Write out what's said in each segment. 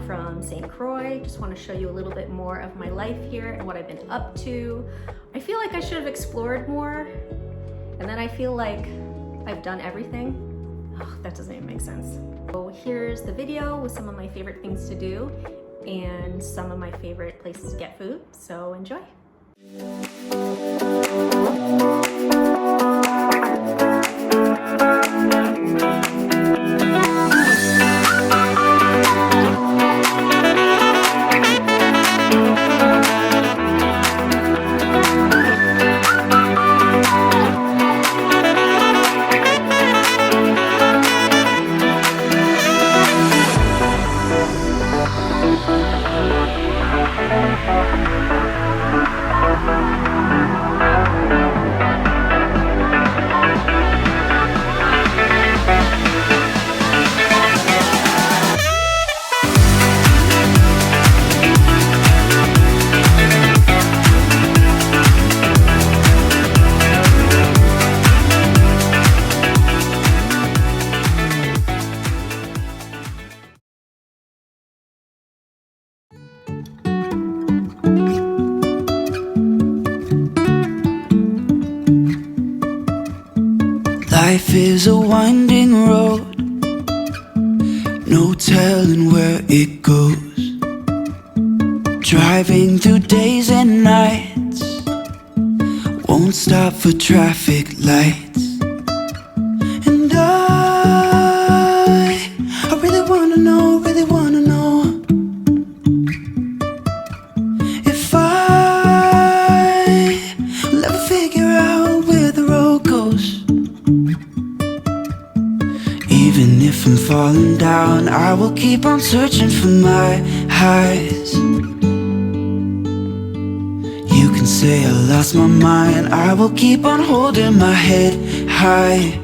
vlog from St Croix. Just want to show you a little bit more of my life here and what I've been up to. I feel like I should have explored more, and then I feel like I've done everything. Oh, that doesn't even make sense. So here's the video with some of my favorite things to do and some of my favorite places to get food, so enjoy. Life is a winding road, no telling where it goes. Driving through days and nights, won't stop for traffic lights. And I really wanna know, if I will ever figure out where the road goes. Even if I'm falling down, I will keep on searching for my highs. You can say I lost my mind, I will keep on holding my head high.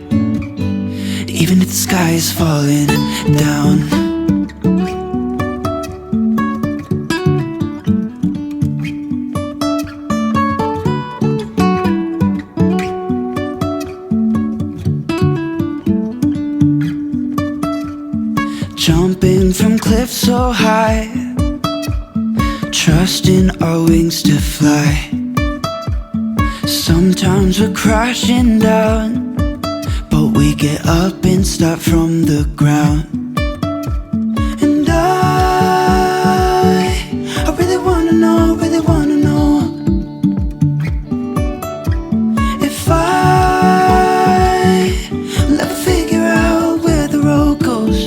Even if the sky is falling down. Jumping from cliffs so high, trusting our wings to fly. Sometimes we're crashing down, but we get up and start from the ground. And I really wanna know, if I will ever figure out where the road goes.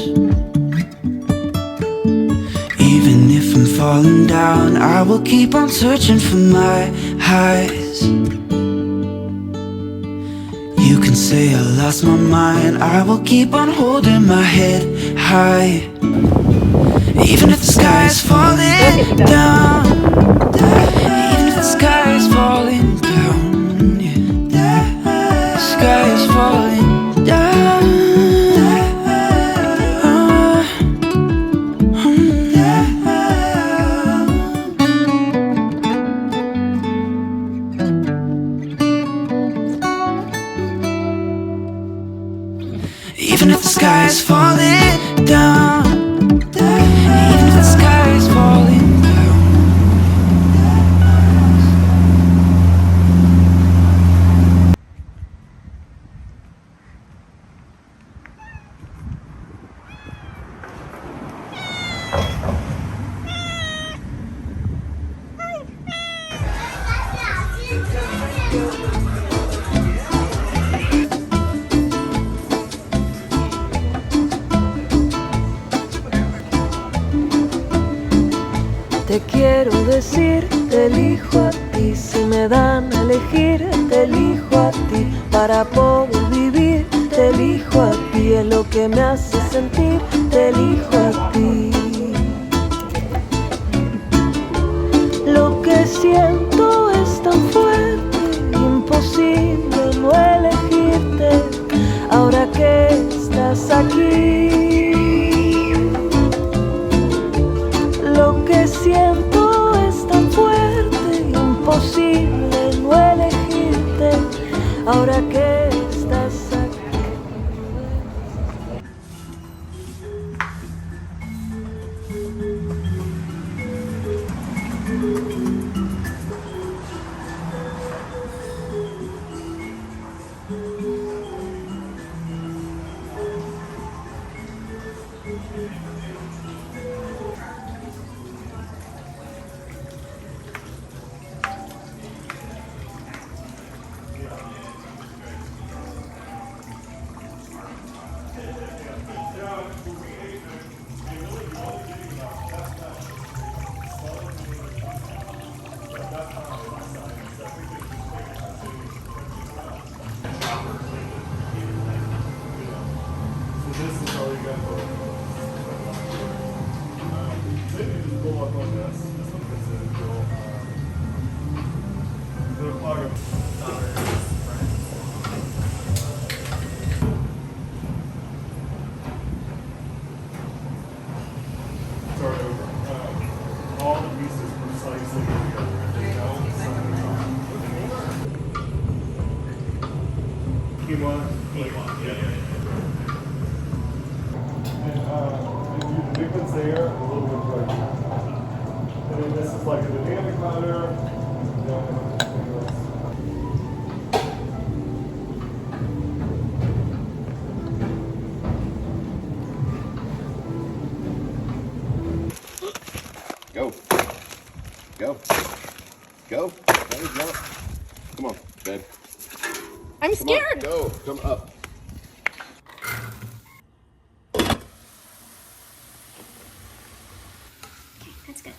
Even if I'm falling down, I will keep on searching for my highs. You can say I lost my mind, I will keep on holding my head high. Even if the sky is falling down, even if the sky is falling down, yeah. The sky is falling down. Even if the sky is falling down, even if the sky is falling down. Te quiero decir, te elijo a ti. Si me dan a elegir, te elijo a ti. Para poder vivir, te elijo a ti. Es lo que me hace sentir, te elijo a ti. Lo que siento es tan fuerte, imposible no elegirte. Ahora que estás aquí, lo que siento es tan fuerte, imposible no elegirte. Ahora que estás aquí. quinoa. And you the big ones there, a little bit of like. And then this is like a banana powder. Go. Go. Go. That is not. Come on, babe. I'm Come on. scared. Go. Come up. That's good.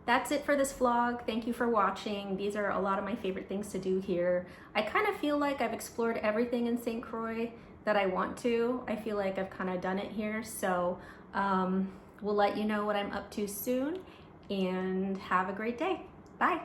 That's it for this vlog. Thank you for watching. These are a lot of my favorite things to do here. I kind of feel like I've explored everything in St. Croix that I want to. I feel like I've kind of done it here. So we'll let you know what I'm up to soon, and have a great day. Bye.